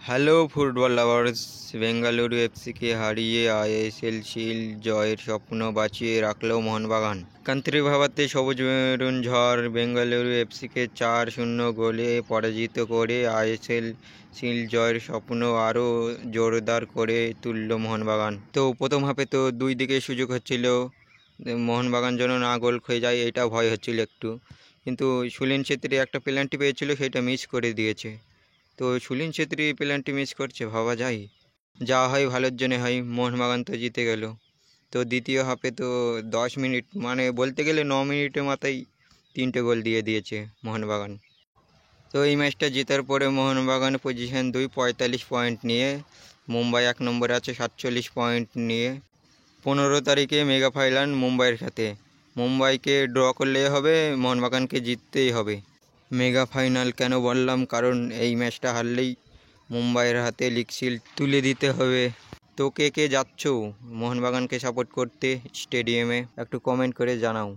Hello football lovers, Bengaluru এফসিকে হারিয়ে ISL shield জয়ের স্বপ্ন বাঁচিয়ে রাখল মোহনবাগান। কান্ত্রি ভাবাতে সবুজ মেরুন ঝড় বেঙ্গালুরু এফসিকে 4-0 গোলে পরাজিত করে আইএসএল শিল্ড জয়ের স্বপ্ন আরও জোরদার করে তুলল মোহনবাগান। তো প্রথম হাফে তো দুই দিকে সুযোগ হচ্ছিল, মোহনবাগান যেন না গোল খেয়ে যায় এটা ভয় হচ্ছিল একটু, কিন্তু সুনীল ছেত্রী একটা পেনাল্টি পেয়েছিল, সেটা মিস করে দিয়েছে। তো সুনীল ছেত্রী পেনাল্টি মিস করছে, ভাবা যায়? যা হয় ভালোর জন্য হয়, মোহনবাগান তো জিতে গেল। তো দ্বিতীয় হাফে তো 10 মিনিট মানে বলতে গেলে 9 মিনিটের মাথায় 3টে গোল দিয়ে দিয়েছে মোহনবাগান। তো এই ম্যাচটা জেতার পরে মোহনবাগান পজিশন 2, 45 পয়েন্ট নিয়ে। মুম্বাই 1 নম্বরে আছে 47 পয়েন্ট নিয়ে। 15 তারিখে মেগা ফাইনাল মুম্বাইয়ের সাথে। মুম্বাইকে ড্র করলে হবে, মোহনবাগানকে জিততেই হবে। মেগা ফাইনাল কেন বললাম, কারণ এই ম্যাচটা হারলেই মুম্বাইয়ের হাতে লিগ শিল্ড তুলে দিতে হবে। তো কে কে যাচ্ছ মোহনবাগানকে সাপোর্ট করতে স্টেডিয়ামে, একটু কমেন্ট করে জানাও।